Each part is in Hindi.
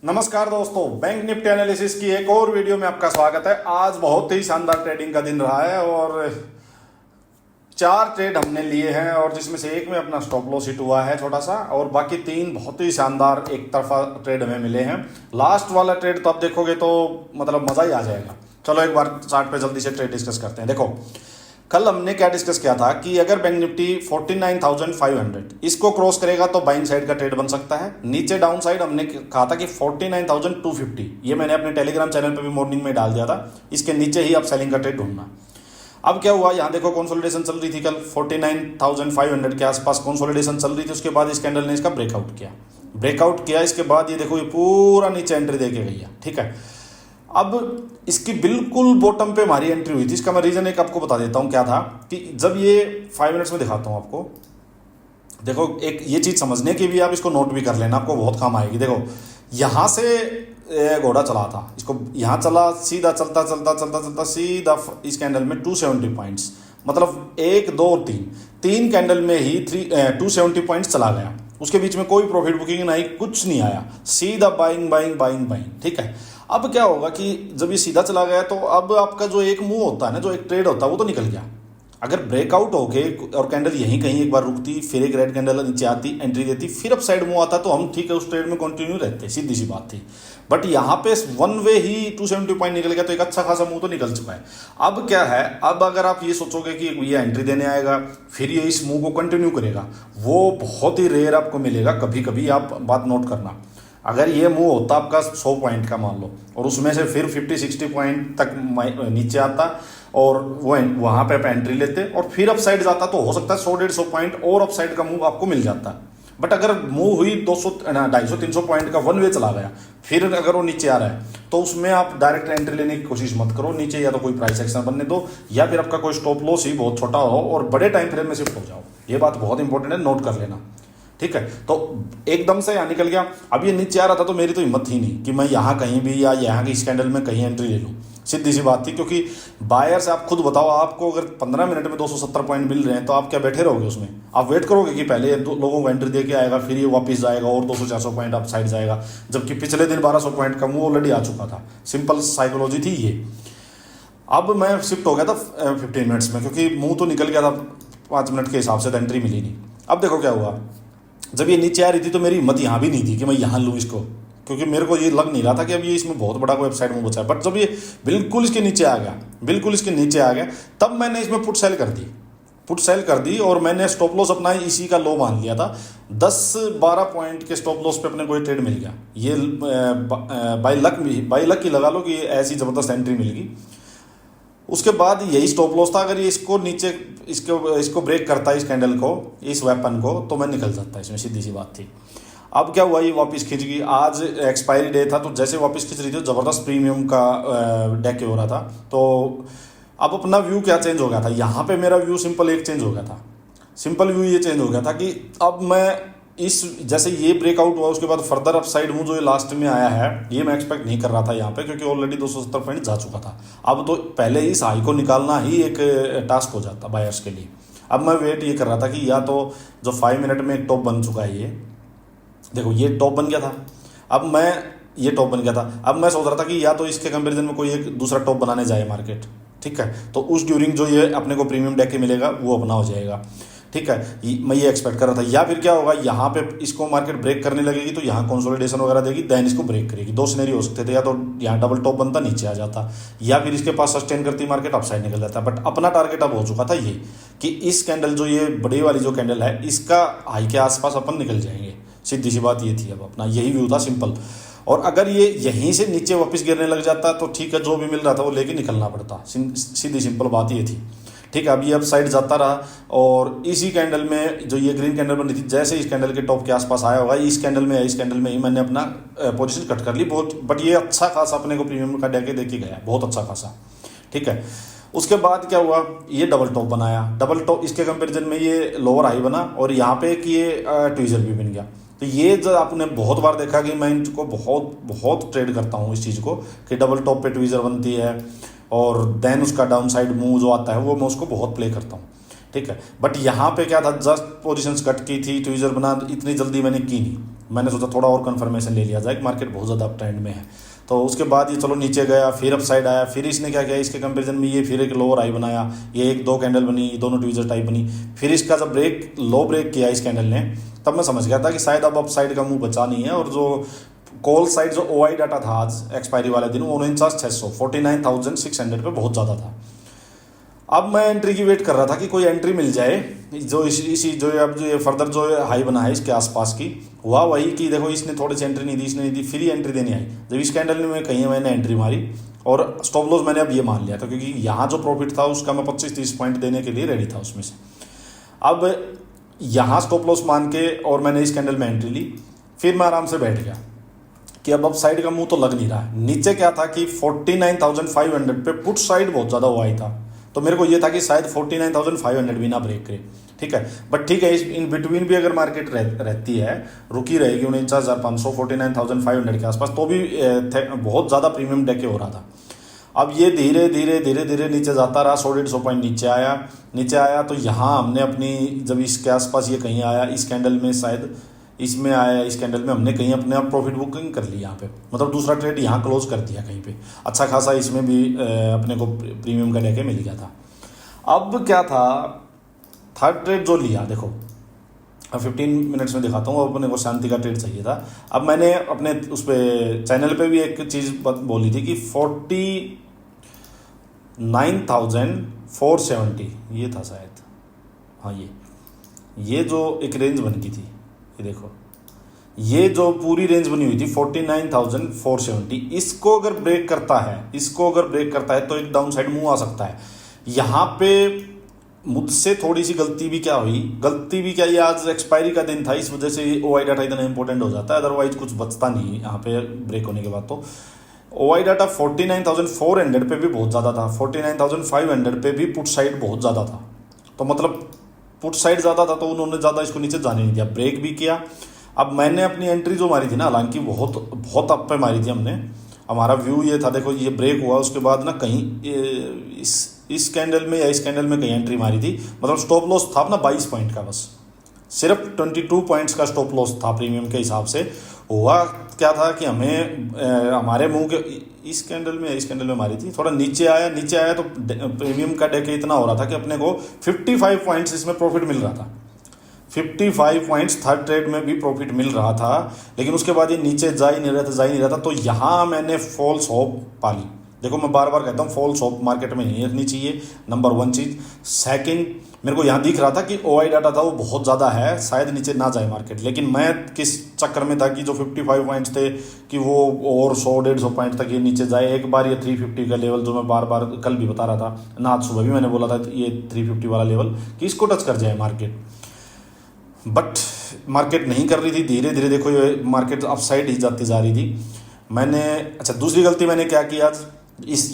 नमस्कार दोस्तों, बैंक निफ्टी एनालिसिस की एक और वीडियो में आपका स्वागत है। आज बहुत ही शानदार ट्रेडिंग का दिन रहा है और 4 ट्रेड हमने लिए हैं और जिसमें से एक में अपना स्टॉप लॉस हिट हुआ है छोटा सा, और बाकी 3 बहुत ही शानदार एक तरफा ट्रेड हमें मिले हैं। लास्ट वाला ट्रेड तो आप देखोगे तो मतलब मजा ही आ जाएगा। चलो एक बार चार्ट पे जल्दी से ट्रेड डिस्कस करते हैं। देखो, कल हमने क्या डिस्कस किया था कि अगर बैंक निफ्टी 49,500 इसको क्रॉस करेगा तो बाइंग साइड का ट्रेड बन सकता है। नीचे डाउन साइड हमने कहा था कि 49,250, ये मैंने अपने टेलीग्राम चैनल पे भी मॉर्निंग में डाल दिया था। इसके नीचे ही आप सेलिंग का ट्रेड ढूंढना। अब क्या हुआ, यहाँ देखो कंसोलिडेशन चल रही थी कल 49,500 के आसपास कंसोलिडेशन चल रही थी। उसके बाद इस कैंडल ने इसका ब्रेकआउट किया। इसके बाद ये देखो, ये पूरा नीचे एंट्री देके गई है। ठीक है, अब इसकी बिल्कुल बॉटम पे हमारी एंट्री हुई थी। इसका मैं रीजन एक आपको बता देता हूं क्या था कि जब ये 5 मिनट्स में दिखाता हूं आपको। देखो, एक ये चीज समझने की भी आप इसको नोट भी कर लेना, आपको बहुत काम आएगी। देखो, यहां से घोड़ा चला था, इसको यहां चला, सीधा चलता सीधा इस कैंडल में 270 पॉइंट्स, मतलब 1 2 3 कैंडल में ही 270 पॉइंट्स चला गया। उसके बीच में कोई प्रॉफिट बुकिंग नहीं, कुछ नहीं आया, सीधा बाइंग। ठीक है, अब क्या होगा कि जब ये सीधा चला गया तो अब आपका जो एक मूव होता है ना, जो एक ट्रेड होता है, वो तो निकल गया। अगर ब्रेकआउट होके और कैंडल यहीं कहीं एक बार रुकती, फिर एक रेड कैंडल नीचे आती, एंट्री देती, फिर अप साइड मूव आता, तो हम ठीक है उस ट्रेड में कंटिन्यू रहते, सीधी सी बात थी। बट यहाँ पे 1 वे ही 270 पॉइंट निकल गया, तो एक अच्छा खासा मूव तो निकल चुका है। अब क्या है, अब अगर आप ये सोचोगे कि ये एंट्री देने आएगा फिर ये इस मूव को कंटिन्यू करेगा, वो बहुत ही रेयर आपको मिलेगा। कभी कभी आप बात नोट करना, अगर ये मूव होता आपका 100 पॉइंट का मान लो, और उसमें से फिर 50-60 पॉइंट तक नीचे आता और वो वहां पे आप एंट्री लेते और फिर अप साइड जाता, तो हो सकता है 100-150 पॉइंट और अप साइड का मूव आपको मिल जाता। बट अगर मूव हुई 200-250-300 पॉइंट का 1 वे चला गया, फिर अगर वो नीचे आ रहा है, तो उसमें आप डायरेक्ट एंट्री लेने की कोशिश मत करो नीचे, या तो कोई प्राइस एक्शन बनने दो, या फिर आपका कोई स्टॉप लॉस ही बहुत छोटा हो और बड़े टाइम फ्रेम में शिफ्ट हो जाओ। ये बात बहुत इंपॉर्टेंट है, नोट कर लेना। ठीक है, तो एकदम से यहाँ निकल गया। अब ये नीचे आ रहा था तो मेरी तो हिम्मत ही नहीं कि मैं यहाँ कहीं भी या यहाँ की इस कैंडल में कहीं एंट्री ले लूँ। सीधी सी बात थी, क्योंकि बायर से आप खुद बताओ, आपको अगर 15 मिनट में 270 पॉइंट मिल रहे हैं तो आप क्या बैठे रहोगे उसमें? आप वेट करोगे कि पहले लोगों को एंट्री दे के आएगा, फिर ये वापस जाएगा और 200-400 पॉइंट अप साइड जाएगा, जबकि पिछले दिन 1200 पॉइंट का मूव ऑलरेडी आ चुका था। सिंपल साइकोलॉजी थी ये। अब मैं शिफ्ट हो गया था 15 मिनट्स में, क्योंकि मूव तो निकल गया था 5 मिनट के हिसाब से, तो एंट्री मिली नहीं। अब देखो क्या हुआ, जब ये नीचे आ रही थी तो मेरी हिम्मत यहाँ भी नहीं थी कि मैं यहाँ लूँ इसको, क्योंकि मेरे को ये लग नहीं रहा था कि अब ये इसमें बहुत बड़ा कोई वेबसाइट में बचा है। बट जब ये बिल्कुल इसके नीचे आ गया, तब मैंने इसमें पुट सेल कर दी और मैंने स्टॉप लॉस अपना इसी का लो मान लिया था। 10-12 पॉइंट के स्टॉप लॉस पे अपने कोई ट्रेड मिल गया। ये बाई लक ही लगा लो कि ऐसी ज़बरदस्त एंट्री मिल गई। उसके बाद यही स्टॉप लॉस था, अगर ये इसको नीचे इसको ब्रेक करता है, इस कैंडल को, इस वेपन को, तो मैं निकल जाता, इसमें सीधी सी बात थी। अब क्या हुआ, ये वापस खिंच गई। आज एक्सपायरी डे था, तो जैसे वापस खिंच रही थी, जबरदस्त प्रीमियम का डेक हो रहा था। तो अब अपना व्यू क्या चेंज हो गया था, यहाँ पे मेरा व्यू सिंपल एक चेंज हो गया था। सिंपल व्यू ये चेंज हो गया था कि अब मैं जैसे ये ब्रेकआउट हुआ, उसके बाद फर्दर अपसाइड मूव जो ये लास्ट में आया है, ये मैं एक्सपेक्ट नहीं कर रहा था यहाँ पे, क्योंकि ऑलरेडी 270 पॉइंट जा चुका था। अब तो पहले इस हाई को निकालना ही एक टास्क हो जाता बायर्स के लिए। अब मैं वेट ये कर रहा था कि या तो जो 5 मिनट में एक टॉप बन चुका है, ये देखो ये टॉप बन गया था, ये टॉप बन गया था। अब मैं सोच रहा था कि या तो इसके कंपेरिजन में कोई एक दूसरा टॉप बनाने जाए मार्केट। ठीक है, तो उस ड्यूरिंग जो ये अपने को प्रीमियम डेक के मिलेगा वो अपना हो जाएगा। ठीक है, मैं ये एक्सपेक्ट कर रहा था। या फिर क्या होगा, यहाँ पे इसको मार्केट ब्रेक करने लगेगी तो यहाँ कंसोलिडेशन वगैरह देगी, देन इसको ब्रेक करेगी। 2 सिनेरियो हो सकते थे, या तो यहाँ डबल टॉप बनता, नीचे आ जाता, या फिर इसके पास सस्टेन करती मार्केट अपसाइड निकल जाता। बट अपना टारगेट अब हो चुका था ये कि इस कैंडल जो ये बड़ी वाली जो कैंडल है, इसका हाई के आसपास अपन निकल जाएंगे। सीधी सी बात ये थी। अब अपना यही व्यू था सिंपल। और अगर ये यहीं से नीचे वापस गिरने लग जाता तो ठीक है, जो भी मिल रहा था वो लेके निकलना पड़ता। सीधी सिंपल बात ये थी। ठीक है, अब ये अप साइड जाता रहा और इसी कैंडल में जो ये ग्रीन कैंडल बनी थी, जैसे इस कैंडल के टॉप के आसपास आया होगा, इस कैंडल में ही मैंने अपना पोजीशन कट कर ली बहुत। बट ये अच्छा खासा अपने को प्रीमियम का डेके देके गया, बहुत अच्छा खासा। ठीक है, उसके बाद क्या हुआ, ये डबल टॉप बनाया। डबल टॉप इसके कंपेरिजन में ये लोअर हाई बना और यहाँ पे कि ये ट्वीजर भी बन गया। तो ये जो आपने बहुत बार देखा कि मैं इनको बहुत ट्रेड करता हूँ इस चीज़ को, कि डबल टॉप पे ट्वीजर बनती है और देन उसका डाउन साइड मूव जो आता है वो मैं उसको बहुत प्ले करता हूँ। ठीक है, बट यहाँ पे क्या था, जस्ट पोजीशंस कट की थी, ट्वीजर बना, इतनी जल्दी मैंने की नहीं। मैंने सोचा थोड़ा और कंफर्मेशन ले लिया जाए कि मार्केट बहुत ज़्यादा अप ट्रेंड में है। तो उसके बाद ये चलो नीचे गया, फिर अप साइड आया, फिर इसने क्या किया, इसके कंपैरिजन में ये फिर एक लोअर हाई बनाया, ये एक दो कैंडल बनी, दोनों ट्वीजर टाइप बनी। फिर इसका जब लो ब्रेक किया इस कैंडल ने, तब मैं समझ गया था कि शायद अब अप साइड का मुंह बचा नहीं है। और जो कॉल साइड जो OI डाटा था आज एक्सपायरी वाले दिन, 49,600 49,600 पे बहुत ज़्यादा था। अब मैं एंट्री की वेट कर रहा था कि कोई एंट्री मिल जाए जो इसी जो अब जो ये फर्दर जो हाई बना है इसके आसपास की, हुआ वही कि देखो इसने थोड़ी सी एंट्री नहीं दी, इसने नहीं दी, फिर ही एंट्री देनी आई। जब इस कैंडल में कहीं मैंने एंट्री मारी और स्टॉप लॉस मैंने अब ये मान लिया था, क्योंकि यहाँ जो प्रॉफिट था उसका मैं 25-30 पॉइंट देने के लिए रेडी था उसमें से। अब यहाँ स्टॉप लॉस मान के और मैंने इस कैंडल में एंट्री ली, फिर मैं आराम से बैठ गया कि अब साइड का मुंह तो लग नहीं रहा है। नीचे क्या था कि 49,500 पे पुट साइड बहुत ज़्यादा हुआ ही था, तो मेरे को ये था कि शायद 49,500 भी ना ब्रेक करे, ठीक है। बट ठीक है, इस इन बिटवीन भी अगर मार्केट रहती है, रुकी रहेगी 49,500 49,500 के आसपास, तो भी बहुत ज़्यादा प्रीमियम डेके हो रहा था। अब ये धीरे धीरे नीचे जाता रहा, 100-150 पॉइंट नीचे आया। तो यहाँ हमने अपनी, जब इसके आसपास ये कहीं आया, इस कैंडल में शायद इसमें आया, इस कैंडल में हमने कहीं अपने आप प्रॉफिट बुकिंग कर ली यहाँ पे, मतलब दूसरा ट्रेड यहाँ क्लोज कर दिया कहीं पे, अच्छा खासा इसमें भी अपने को प्रीमियम का लेके मिल गया था। अब क्या था, थर्ड ट्रेड जो लिया, देखो अब 15 मिनट्स में दिखाता हूँ। अपने को शांति का ट्रेड चाहिए था। अब मैंने अपने उस पर चैनल पे भी एक चीज़ बोली थी कि 49,470 ये था शायद, हाँ ये जो एक रेंज बन गई थी, ये देखो ये जो पूरी रेंज बनी हुई थी 49,470, इसको अगर ब्रेक करता है तो एक डाउन साइड मूव आ सकता है। यहाँ पे मुझसे थोड़ी सी गलती भी क्या, ये आज एक्सपायरी का दिन था, इस वजह से OI डाटा इतना इंपॉर्टेंट हो जाता है, अदरवाइज कुछ बचता नहीं यहाँ पे ब्रेक होने के बाद। तो OI डाटा 49,400 पे भी बहुत ज़्यादा था, 49,500 पे भी पुट साइड बहुत ज़्यादा था। तो मतलब पुट साइड ज़्यादा था, तो उन्होंने ज़्यादा इसको नीचे जाने नहीं दिया, ब्रेक भी किया। अब मैंने अपनी एंट्री जो मारी थी ना, हालांकि बहुत अप पे मारी थी हमने, हमारा व्यू ये था, देखो ये ब्रेक हुआ, उसके बाद ना कहीं इस कैंडल में या इस कैंडल में कहीं एंट्री मारी थी, मतलब स्टॉप लॉस था अपना 22 पॉइंट का, बस सिर्फ 22 पॉइंट्स का स्टॉप लॉस था प्रीमियम के हिसाब से। हुआ क्या था कि हमें हमारे मुंह के इस कैंडल में मारी थी, थोड़ा नीचे आया तो प्रीमियम का डेके इतना हो रहा था कि अपने को 55 पॉइंट्स इसमें प्रॉफिट मिल रहा था। 55 पॉइंट्स थर्ड ट्रेड में भी प्रॉफिट मिल रहा था, लेकिन उसके बाद ये नीचे जा ही नहीं रहा था। तो यहाँ मैंने फॉल्स होप पाली। देखो मैं बार बार कहता हूँ, फॉल्स होप मार्केट में नहीं रखनी चाहिए, नंबर 1 चीज़। सेकंड, मेरे को यहाँ दिख रहा था कि OI डाटा था वो बहुत ज़्यादा है, शायद नीचे ना जाए मार्केट, लेकिन मैं किस चक्कर में था कि जो 55 पॉइंट्स थे कि वो और 100-150 पॉइंट तक ये नीचे जाए। एक बार ये 350 का लेवल जो मैं बार बार कल भी बता रहा था ना, आज सुबह भी मैंने बोला था ये 350 वाला लेवल कि इसको टच कर जाए मार्केट, बट मार्केट नहीं कर रही थी। धीरे धीरे देखो ये मार्केट अपसाइड ही जाती जा रही थी। मैंने दूसरी गलती मैंने क्या की आज, इस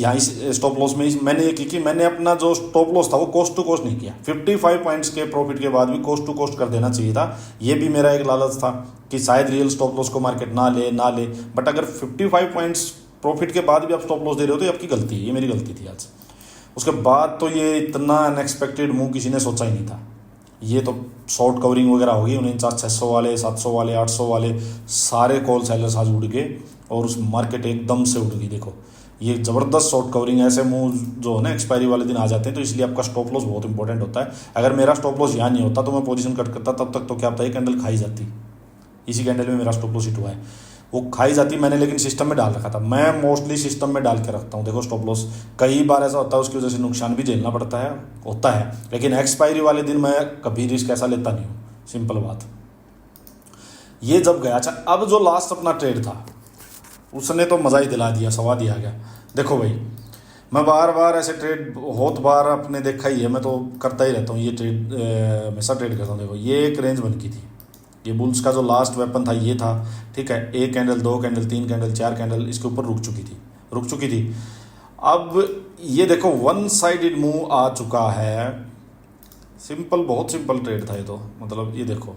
स्टॉप लॉस में मैंने ये की कि मैंने अपना जो स्टॉप लॉस था वो कोस्ट टू कोस्ट नहीं किया। 55 पॉइंट्स के प्रॉफिट के बाद भी कोस्ट टू कोस्ट कर देना चाहिए था। ये भी मेरा एक लालच था कि शायद रियल स्टॉप लॉस को मार्केट ना ले, बट अगर 55 पॉइंट्स प्रॉफिट के बाद भी आप स्टॉप लॉस दे रहे हो तो ये आपकी गलती है, ये मेरी गलती थी आज। उसके बाद तो ये इतना अनएक्सपेक्टेड मूव किसी ने सोचा ही नहीं था। ये तो शॉर्ट कवरिंग वगैरह होगी, 49,600 वाले, 700 वाले, 800 वाले सारे कॉल सेलर्स आज उड़ गए और उस मार्केट एकदम से उड़ गई। देखो ये ज़बरदस्त शॉर्ट कवरिंग, ऐसे मूव जो है ना एक्सपायरी वाले दिन आ जाते हैं, तो इसलिए आपका स्टॉप लॉस बहुत इंपॉर्टेंट होता है। अगर मेरा स्टॉप लॉस यहाँ नहीं होता तो मैं पोजीशन कट करता, तब तक तो क्या पता, ये कैंडल खाई जाती। इसी कैंडल में मेरा स्टॉप लॉस हिट हुआ है, वो खाई जाती मैंने, लेकिन सिस्टम में डाल रखा था। मैं मोस्टली सिस्टम में डाल के रखता हूँ। देखो स्टॉप लॉस कई बार ऐसा होता है उसकी वजह से नुकसान भी झेलना पड़ता है, लेकिन एक्सपायरी वाले दिन मैं कभी रिस्क ऐसा लेता नहीं हूँ, सिंपल बात। ये जब गया, अच्छा अब जो लास्ट अपना ट्रेड था उसने तो मज़ा ही दिला दिया, सवा दिया गया। देखो भाई मैं बार बार ऐसे ट्रेड बहुत बार अपने देखा ही है, मैं तो करता ही रहता हूँ ये ट्रेड, हमेशा ट्रेड करता हूँ। देखो ये एक रेंज बन की थी, ये बुल्स का जो लास्ट वेपन था ये था, ठीक है। 1 कैंडल, 2 कैंडल, 3 कैंडल, 4 कैंडल इसके ऊपर रुक चुकी थी। अब ये देखो वन साइडेड मूव आ चुका है, सिंपल, बहुत सिंपल ट्रेड था ये तो। मतलब ये देखो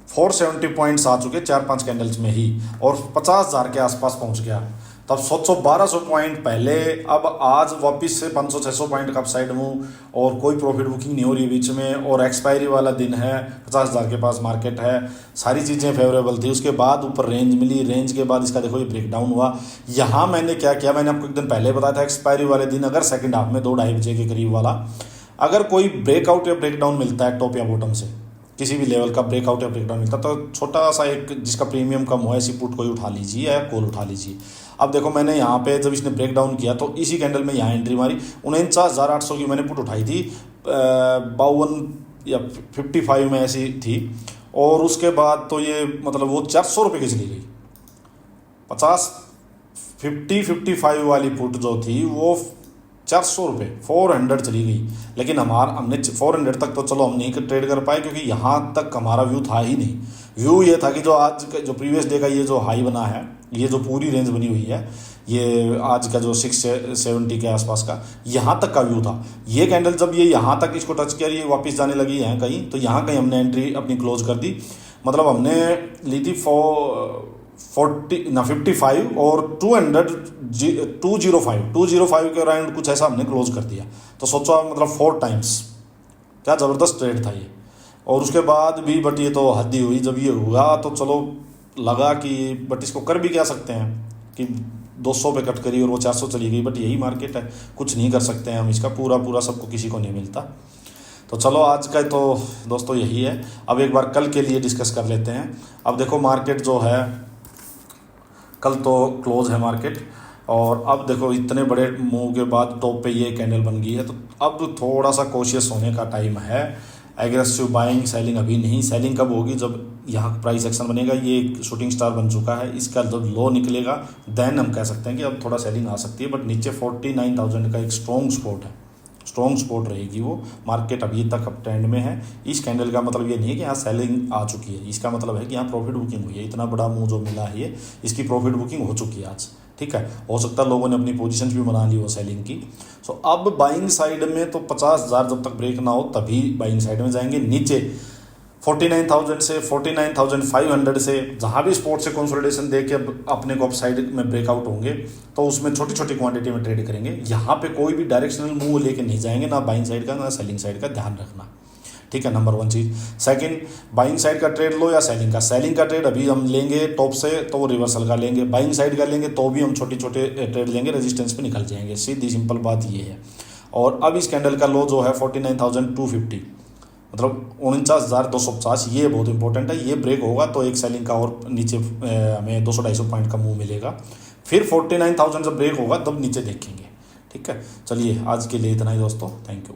470 पॉइंट्स आ चुके 4-5 कैंडल्स में ही, और 50,000 के आसपास पहुंच गया। तब 700-1200 पॉइंट पहले, अब आज वापस से 500-600 पॉइंट का अपसाइड मूव, और कोई प्रॉफिट बुकिंग नहीं हो रही बीच में, और एक्सपायरी वाला दिन है, 50,000 के पास मार्केट है, सारी चीज़ें फेवरेबल थी। उसके बाद ऊपर रेंज मिली, रेंज के बाद इसका देखो ये ब्रेकडाउन हुआ। यहाँ मैंने क्या किया, मैंने आपको एक दिन पहले बताया था, एक्सपायरी वाले दिन अगर सेकेंड हाफ में 2-2:30 बजे के करीब वाला अगर कोई ब्रेकआउट या ब्रेकडाउन मिलता है टॉप या बॉटम से, किसी भी लेवल का ब्रेकआउट या ब्रेकडाउन मिलता है, तो छोटा सा एक जिसका प्रीमियम कम हो ऐसी पुट कोई उठा लीजिए या कॉल उठा लीजिए। अब देखो मैंने यहाँ पे जब इसने ब्रेकडाउन किया तो इसी कैंडल में यहाँ एंट्री मारी, 49,800 की मैंने पुट उठाई थी, 52 या 55 में ऐसी थी, और उसके बाद तो ये मतलब वो 400 रुपये की चली गई। 55 वाली पुट जो थी वो 400 रुपये, 400 चली गई। लेकिन हमने 400 तक तो चलो हम नहीं ट्रेड कर पाए, क्योंकि यहाँ तक हमारा व्यू था ही नहीं। व्यू ये था कि जो आज का जो प्रीवियस डे का ये जो हाई बना है, ये जो पूरी रेंज बनी हुई है, ये आज का जो 670 के आसपास का यहाँ तक का व्यू था। ये कैंडल जब ये यहाँ तक इसको टच किया, ये वापस जाने लगी है कहीं, तो यहाँ कहीं हमने एंट्री अपनी क्लोज कर दी। मतलब हमने ली थी 55 और 205 के अराउंड कुछ ऐसा हमने क्लोज कर दिया। तो सोचो मतलब 4 टाइम्स, क्या ज़बरदस्त ट्रेड था ये। और उसके बाद भी बट ये तो हद ही हुई, जब ये हुआ तो चलो लगा कि बट इसको कर भी क्या सकते हैं कि 200 पे कट करी और वो 400 चली गई, बट यही मार्केट है, कुछ नहीं कर सकते हैं हम इसका, पूरा सबको किसी को नहीं मिलता। तो चलो आज का तो दोस्तों यही है। अब एक बार कल के लिए डिस्कस कर लेते हैं। अब देखो मार्केट जो है कल तो क्लोज है मार्केट, और अब देखो इतने बड़े मूव के बाद टॉप पे ये कैंडल बन गई है, तो अब थोड़ा सा कोशियस होने का टाइम है। एग्रेसिव बाइंग सेलिंग अभी नहीं, सेलिंग कब होगी, जब यहाँ प्राइस एक्शन बनेगा, ये एक शूटिंग स्टार बन चुका है, इसका जब लो निकलेगा देन हम कह सकते हैं कि अब थोड़ा सेलिंग आ सकती है। बट नीचे 49,000 का एक स्ट्रॉन्ग सपोर्ट है, स्ट्रॉन्ग सपोर्ट रहेगी वो। मार्केट अभी तक अप ट्रेंड में है। इस कैंडल का मतलब ये नहीं है कि यहाँ सेलिंग आ चुकी है, इसका मतलब है कि यहाँ प्रॉफिट बुकिंग हुई है। इतना बड़ा मूव जो मिला है ये, इसकी प्रॉफिट बुकिंग हो चुकी है आज, ठीक है। हो सकता है लोगों ने अपनी पोजीशंस भी बना ली हो सेलिंग की। सो अब बाइंग साइड में तो 50,000 जब तक ब्रेक ना हो तभी बाइंग साइड में जाएंगे। नीचे 49,000 से 49,500 से जहाँ भी स्पोर्ट से कंसोलिडेशन देके अपने को अप साइड में ब्रेकआउट होंगे, तो उसमें छोटी छोटी क्वांटिटी में ट्रेड करेंगे। यहाँ पे कोई भी डायरेक्शनल मूव लेके नहीं जाएंगे, ना बाइंग साइड का ना सेलिंग साइड का, ध्यान रखना, ठीक है। नंबर 1 चीज़। सेकंड, बाइंग साइड का ट्रेड लो या सेलिंग का ट्रेड अभी हम लेंगे टॉप से तो रिवर्सल का लेंगे, बाइंग साइड का लेंगे तो भी हम छोटे छोटे ट्रेड लेंगे, रेजिस्टेंस पे निकल जाएंगे। सीधी सिंपल बात ये है। और अब इस कैंडल का लो जो है 49,250, मतलब 49,250, ये बहुत इंपॉर्टेंट है। ये ब्रेक होगा तो एक सेलिंग का और नीचे हमें 200-250 पॉइंट का मूव मिलेगा। फिर 49,000 जब ब्रेक होगा तब नीचे देखेंगे, ठीक है। चलिए आज के लिए इतना ही दोस्तों, थैंक यू।